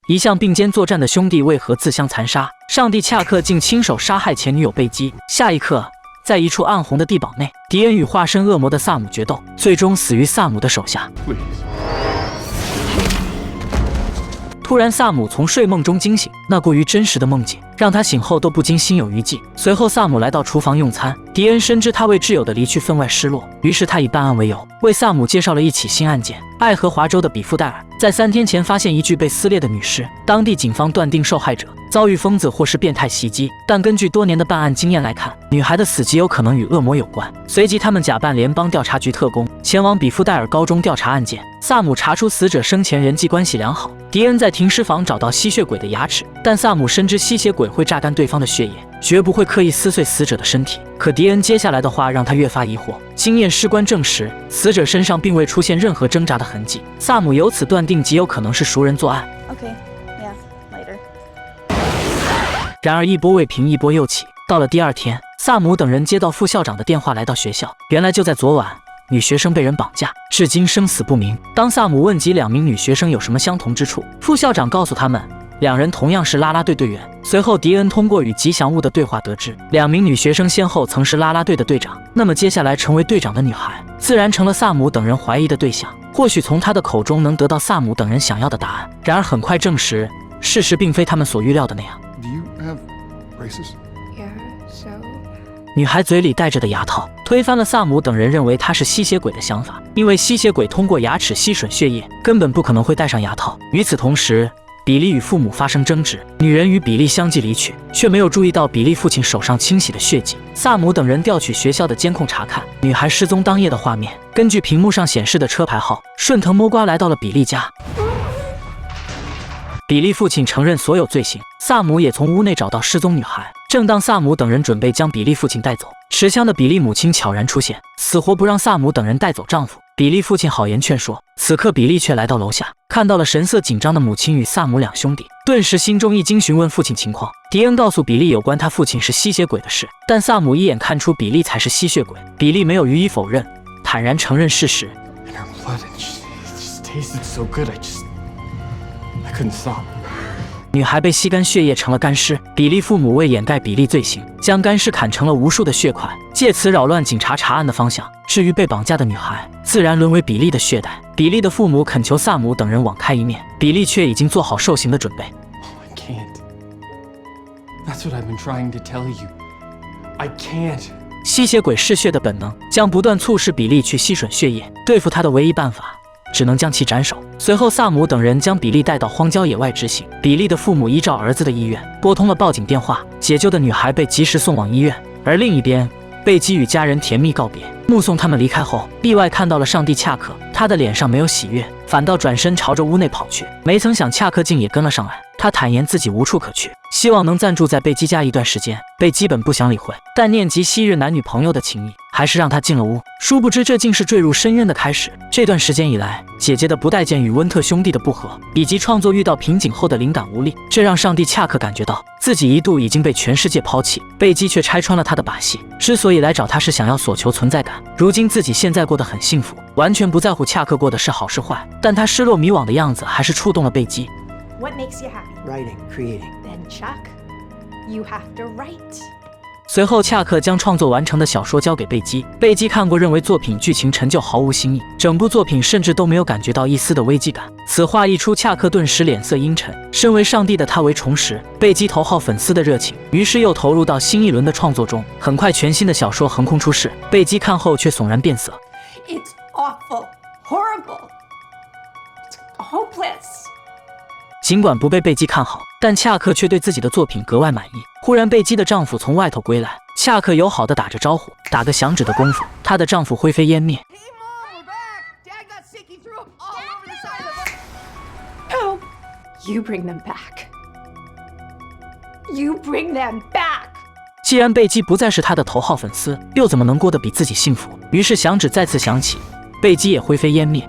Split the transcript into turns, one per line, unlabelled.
一向并肩作战的兄弟为何自相残杀？上帝恰克竟亲手杀害前女友贝基。下一刻，在一处暗红的地堡内，迪恩与化身恶魔的萨姆决斗，最终死于萨姆的手下。突然，萨姆从睡梦中惊醒，那过于真实的梦境让他醒后都不禁心有余悸。随后，萨姆来到厨房用餐，迪恩深知他为挚友的离去分外失落，于是他以办案为由，为萨姆介绍了一起新案件：爱荷华州的比夫戴尔在3天前发现一具被撕裂的女尸，当地警方断定受害者遭遇疯子或是变态袭击，但根据多年的办案经验来看，女孩的死极有可能与恶魔有关。随即，他们假扮联邦调查局特工，前往比夫戴尔高中调查案件。萨姆查出死者生前人际关系良好。迪恩在停尸房找到吸血鬼的牙齿，但萨姆深知吸血鬼会榨干对方的血液，绝不会刻意撕碎死者的身体。可迪恩接下来的话让他越发疑惑。经验尸官证实，死者身上并未出现任何挣扎的痕迹，萨姆由此断定极有可能是熟人作案。然而一波未平一波又起，到了第2天，萨姆等人接到副校长的电话，来到学校。原来就在昨晚，女学生被人绑架，至今生死不明。当萨姆问及2名女学生有什么相同之处，副校长告诉他们，2人同样是啦啦队队员。随后，迪恩通过与吉祥物的对话得知，2名女学生先后曾是啦啦队的队长。那么接下来成为队长的女孩，自然成了萨姆等人怀疑的对象。或许从他的口中能得到萨姆等人想要的答案。然而很快证实，事实并非他们所预料的那样。女孩嘴里戴着的牙套推翻了萨姆等人认为她是吸血鬼的想法，因为吸血鬼通过牙齿吸吮血液，根本不可能会戴上牙套。与此同时，比利与父母发生争执，女人与比利相继离去，却没有注意到比利父亲手上清洗的血迹。萨姆等人调取学校的监控查看女孩失踪当夜的画面，根据屏幕上显示的车牌号，顺藤摸瓜来到了比利家。比利父亲承认所有罪行，萨姆也从屋内找到失踪女孩。正当萨姆等人准备将比利父亲带走，持枪的比利母亲悄然出现，死活不让萨姆等人带走丈夫。比利父亲好言劝说，此刻比利却来到楼下，看到了神色紧张的母亲与萨姆2兄弟，顿时心中一惊，询问父亲情况。迪恩告诉比利有关他父亲是吸血鬼的事，但萨姆一眼看出比利才是吸血鬼。比利没有予以否认，坦然承认事实。女孩被吸干血液成了干尸，比利父母为掩盖比利罪行，将干尸砍成了无数的血块，借此扰乱警察查案的方向。至于被绑架的女孩，自然沦为比利的血袋。比利的父母恳求萨姆等人网开一面，比利却已经做好受刑的准备。吸血鬼嗜血的本能将不断促使比利去吸吮血液，对付他的唯一办法只能将其斩首。随后，萨姆等人将比利带到荒郊野外执行。比利的父母依照儿子的意愿，拨通了报警电话，解救的女孩被及时送往医院。而另一边，贝基与家人甜蜜告别，目送他们离开后，意外看到了上帝恰克，他的脸上没有喜悦，反倒转身朝着屋内跑去。没曾想恰克竟也跟了上来，他坦言自己无处可去，希望能暂住在贝基家一段时间。贝基本不想理会，但念及昔日男女朋友的情谊，还是让他进了屋。殊不知这竟是坠入深渊的开始。这段时间以来，姐姐的不待见与温特兄弟的不和，以及创作遇到瓶颈后的灵感无力，这让上帝恰克感觉到自己一度已经被全世界抛弃。贝基却拆穿了他的把戏，之所以来找他是想要索求存在感。如今自己现在过得很幸福，完全不在乎恰克过的是好是坏，但他失落迷惘的样子还是触动了贝基。
What makes you happy?
Writing, creating.
Then Chuck, you have to write.
随后，恰克将创作完成的小说交给贝基。贝基看过，认为作品剧情陈旧，毫无新意，整部作品甚至都没有感觉到一丝的危机感。此话一出，恰克顿时脸色阴沉。身为上帝的他为重拾贝基头号粉丝的热情，于是又投入到新一轮的创作中。很快，全新的小说横空出世，贝基看后却悚然变色。
It's awful, horrible, it's hopeless.
尽管不被贝基看好，但恰克却对自己的作品格外满意。忽然，贝基的丈夫从外头归来，恰克友好的打着招呼，打个响指的功夫，她的丈夫灰飞烟灭。
Oh, you bring them back. You bring them back.
既然贝基不再是他的头号粉丝，又怎么能过得比自己幸福？于是响指再次响起，贝基也灰飞烟灭。